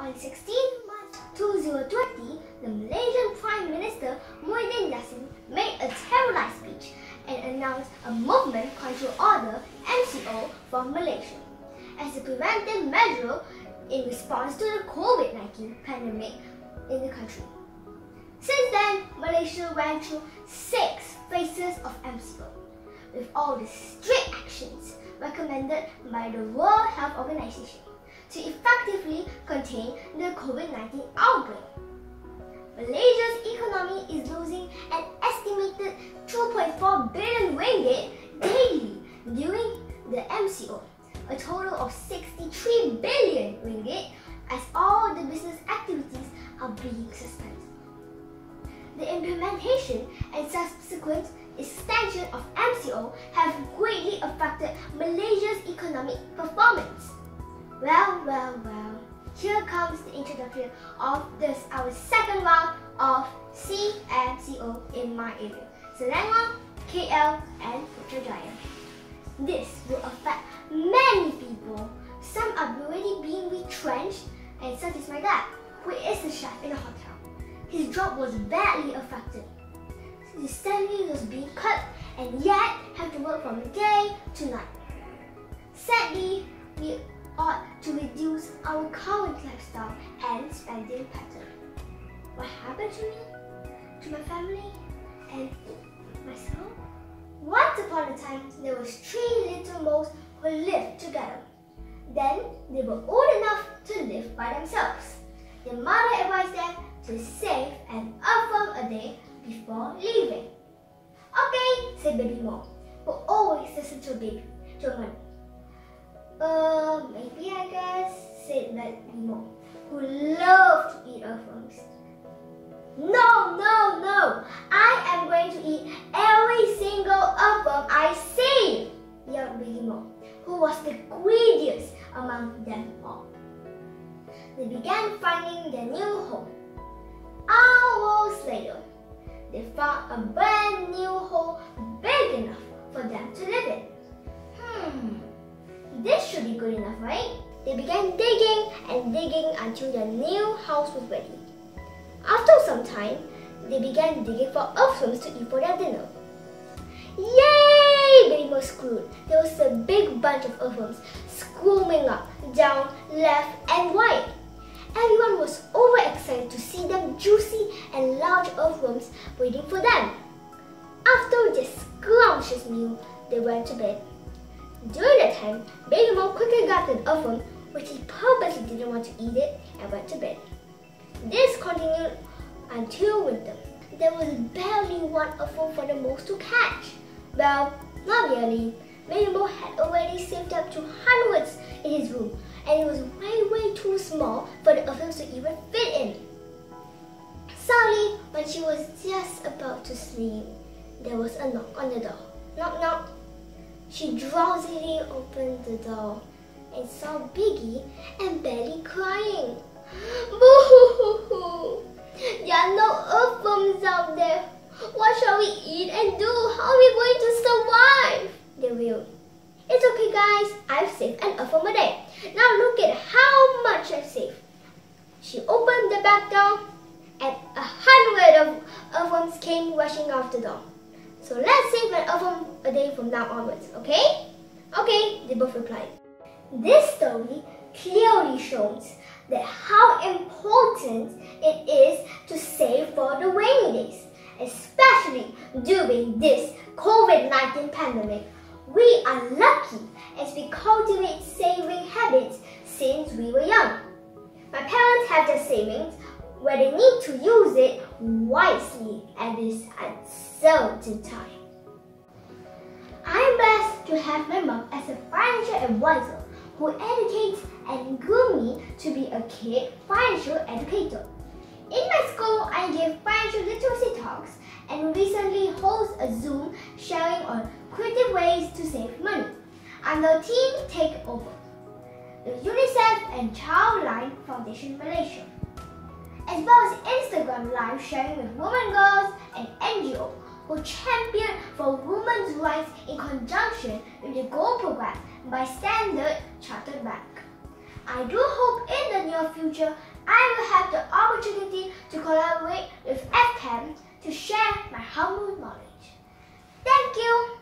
On 16 March 2020, the Malaysian Prime Minister Muhyiddin Yassin made a televised speech and announced a Movement Control Order (MCO) for Malaysia as a preventive measure in response to the COVID-19 pandemic in the country. Since then, Malaysia went through 6 phases of MCO, with all the strict actions recommended by the World Health Organization to effectively contain the COVID-19 outbreak. Malaysia's economy is losing an estimated 2.4 billion ringgit daily during the MCO, a total of 63 billion ringgit as all the business activities are being suspended. The implementation and subsequent extension of MCO have greatly affected Malaysia's economic performance. Well, here comes the introduction of our second round of CMCO in my area, Selangor, KL and Putrajaya. This will affect many people. Some are already being retrenched, and such is my dad, who is the chef in a hotel. His job was badly affected. His salary was being cut and yet have to work from day to night. Sadly, we ought to reduce our current lifestyle and spending pattern. What happened to me, to my family, and myself? Once upon a time, there was 3 little moles who lived together. Then they were old enough to live by themselves. Their mother advised them to save an earthworm a day before leaving. Okay, said baby mole, who always listened to baby, to her mother. Maybe I guess, said baby mole, who loved to eat earthworms. No, I am going to eat every single earthworm I see, yelled baby mole, who was the greediest among them all. They began finding their new home. Hours later, they found a brand new hole big enough for them to live in. This should be good enough, right? They began digging and digging until their new house was ready. After some time, they began digging for earthworms to eat for their dinner. Yay! Baby mole screamed. There was a big bunch of earthworms squirming up, down, left and right. Everyone was overexcited to see them juicy and large earthworms waiting for them. After this scrumptious meal, they went to bed. During that time, baby mole quickly grabbed an earthworm, which he purposely didn't want to eat it, and went to bed. This continued until winter. There was barely one earthworm for the moles to catch. Well, not really. Baby mole had already saved up to hundreds in his room, and it was way too small for the earthworms to even fit in. Suddenly, when she was just about to sleep, there was a knock on the door. Knock, knock. She drowsily opened the door and saw Biggie and Belly crying. Boo-hoo-hoo-hoo! There are no earthworms out there. What shall we eat and do? How are we going to survive? They wailed. It's okay, guys. I've saved an earthworm a day. Now look at how much I've saved. She opened the back door and 100 of earthworms came rushing out the door. So let's save an earthworm a day from now onwards, okay? Okay, they both replied. This story clearly shows that how important it is to save for the rainy days, especially during this COVID-19 pandemic. We are lucky as we cultivate saving habits since we were young. My parents have their savings where they need to use it wisely at this uncertain time. I am blessed to have my mom as a financial advisor who educates and grew me to be a kid financial educator. In my school, I give financial literacy talks and recently host a Zoom sharing on creative ways to save money under Team Takeover, the UNICEF and Childline Foundation Malaysia, as well as Instagram live sharing with women girls and NGO who champion for women's rights in conjunction with the Gold Program by Standard Chartered Bank. I do hope in the near future I will have the opportunity to collaborate with FPAM to share my humble knowledge. Thank you!